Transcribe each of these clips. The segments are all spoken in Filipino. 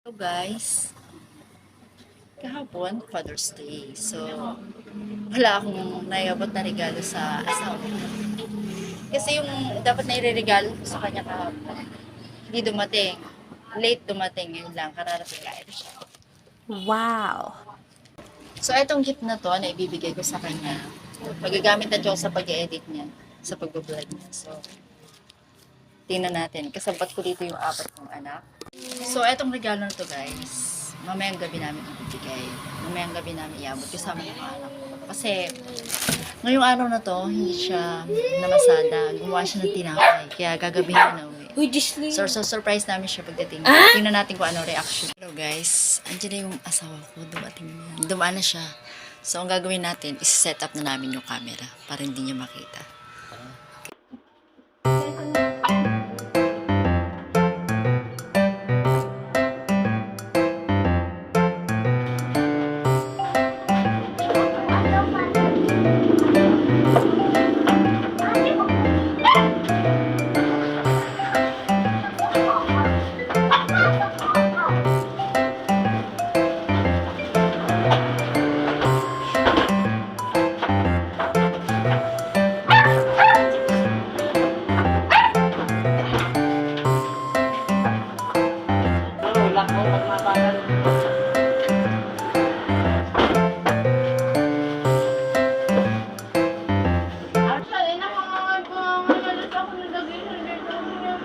Hello guys, kahapon Father's Day. So, wala akong naiabot na regalo sa asawa ko. Kasi yung dapat na ireregalo ko sa kanya kahapon, hindi dumating. Late dumating, yun lang, kararating kain siya. Wow. So, itong gift na to, na ibibigay ko sa kanya, magagamit na siya sa pag-edit niya, sa pag-vlog niya. So, tingnan natin. Kasabot ko dito yung 4 kong anak. So, etong regalo na to guys, mamayang gabi namin ibibigay. Mamayang gabi namin iabot kasama ng mga anak ko. Kasi, ngayong araw na to, hindi siya namasada. Gumawa siya ng tinapay. Kaya gagabihin na uwi. So, surprise namin siya pagdating. Tingnan natin kung ano reaction. Hello guys, andyan na yung asawa ko. Dumating na. Dumaan na siya. So, ang gagawin natin is set up na namin yung camera para hindi niya makita.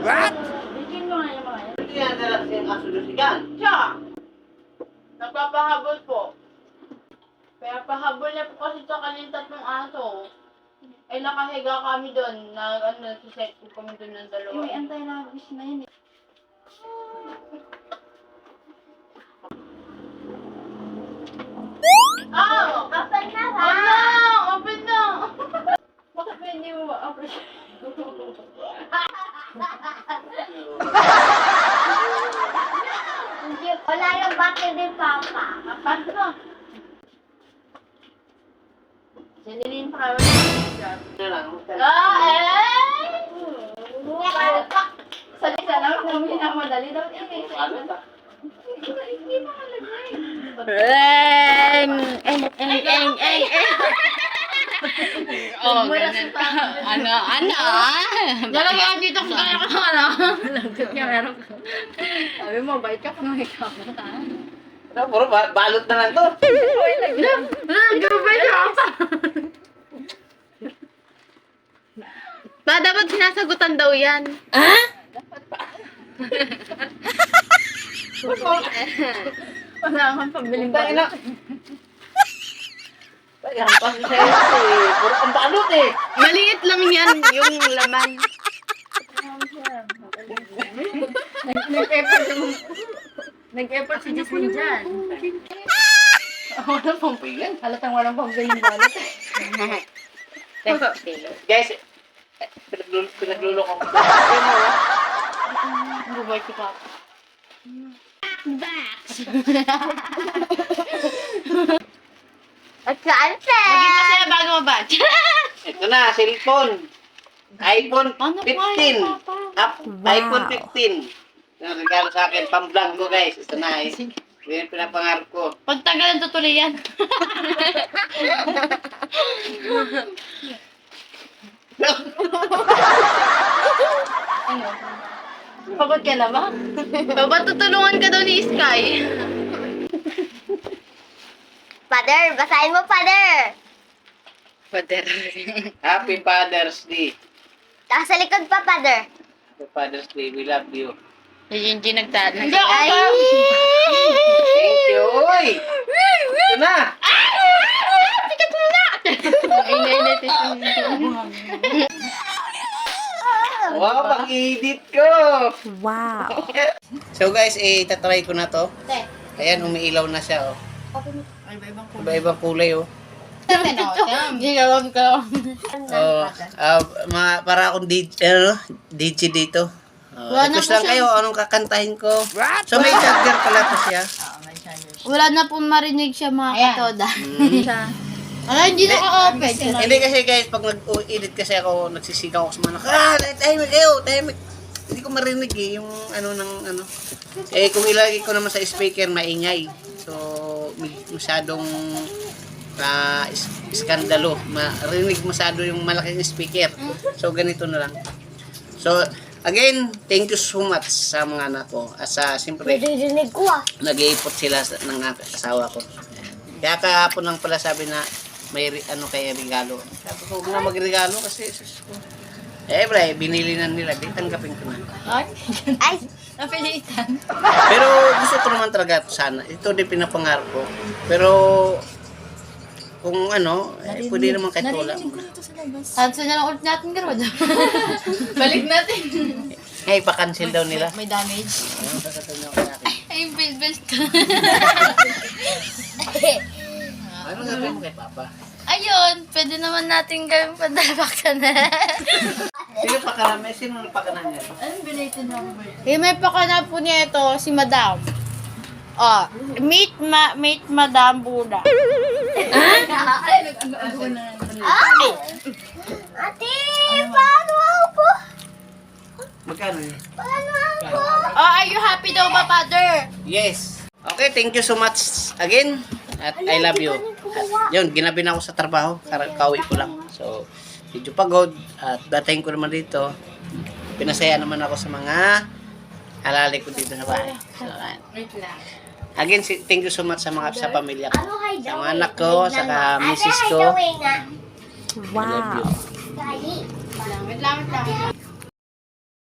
What? Siya! Nagpapahabol po. Kaya pahabol niya po kasi sa kanyang 3 aso. Ay nakahiga kami doon. Nagsiset po kami doon ng dalawa. May anti-rabies na yun eh. Oh! Open na ba? Oh no! Open na! Bakit ba hindi mo ma-appreciate? Hindi, wala yung bakit ni Papa. Paano na? Sinilin pa kami ng job. Salita lang namin na madali daw. Hindi makalagay. Oh, ganun. Ano? Lalagyan dito ko kaya ka na. Lagot niya, meron ka. Sabi mo, bait ka kung may camera. Puro balot na lang to. Gabay siya. Ba, dapat sinasagutan daw yan. Wala kang pambiling Tayo ba? na. Tayo, hampas na sa'yo eh. Puro kang balot eh. Maliit lang yan, yung laman. Nag-effort si Jasmine dyan. Walang pampilan. Halatang walang pambiling balot. Guys, pinagluloko ko. Bubay si Papa. At saan Maging masaya bago mabatch. Ito na, cellphone. iPhone 15. iPhone 15. Yung regalo sa akin, pang-vlog ko guys. Ito na eh. Yan yung pinapangarap ko. Pagtagal tutuloy yan. Pagod ka na ba? Baba, tutulungan ka daw ni Sky. Father, basahin mo, Father. Pader. Happy Father's Day. Tapos sa likod pa, Father. Happy Father's Day. We love you. Si Jinji nagtala. Ay! Thank you. Uy! Ito na. Inailit ito. Wow, pang-edit ko. Wow. So guys, itatry ko na to. Te. Ayan, umiilaw na siya oh. Ay, iba-ibang kulay. Iba-ibang kulay oh. Hindi ka lang ka. Oh, para akong DJ dito. Request lang kayo, anong kakantahin ko. So may charger pala to siya. May charger siya. Wala na pong marinig siya mga katoda. Hindi naka-open. Hindi kasi guys, pag nag-edit kasi ako, nagsisigaw ako sa mga tahimik kayo, tahimik. Hindi ko marinig eh, yung ano ng ano. Eh, kung ilagay ko naman sa speaker, maingay. So, masyadong iskandalo. Marinig masyado yung malaking speaker. So, ganito na lang. So, again, thank you so much sa mga anak ko. At sa, siyempre, Nadidinig ko ah. nag-iipot sila ng asawa ko. Kaya kahapon lang pala sabi na may kaya regalo. Sabi ko, huwag na magregalo kasi sus ko. Eh, bro, binili na nila. Di tanggapin ko na. Ay, Ay, napilitan. Pero gusto ko naman talaga sana. Ito din pinapangarap ko. Pero kung pwede naman kahit wala. Narinig ko dito sa labas. Cancel na lang ulit natin garod. Balik natin. Eh, pa-cancel daw nila. May damage. Ano sasabihin niyo kay akin? Ay, best ka. Ano sabihin mo kay Papa? Ayun, pwede naman natin gawin padalabak na. Sino pa karami? Sino pa kanang Anong belated number? Eh, may pakana po niya ito, si Madam. Oh, meet Madam Buda. Ay, nag-ano na. ate, paano ako? Magkano yun? Paano ako? Oh, are you happy daw ba, Father? Yes. Okay, thank you so much again. At I love you. At yun, ginabi na ako sa trabaho. Kauwi ko lang. So, medyo pagod. At datayin ko naman dito. Pinasaya naman ako sa mga halali ko dito sa bahay. So, Wait lang. again, thank you so much sa mga sa pamilya ko. Ano kay Sa mga anak ko, sa misis ko. Wow. I love you. Dali. Wait lang.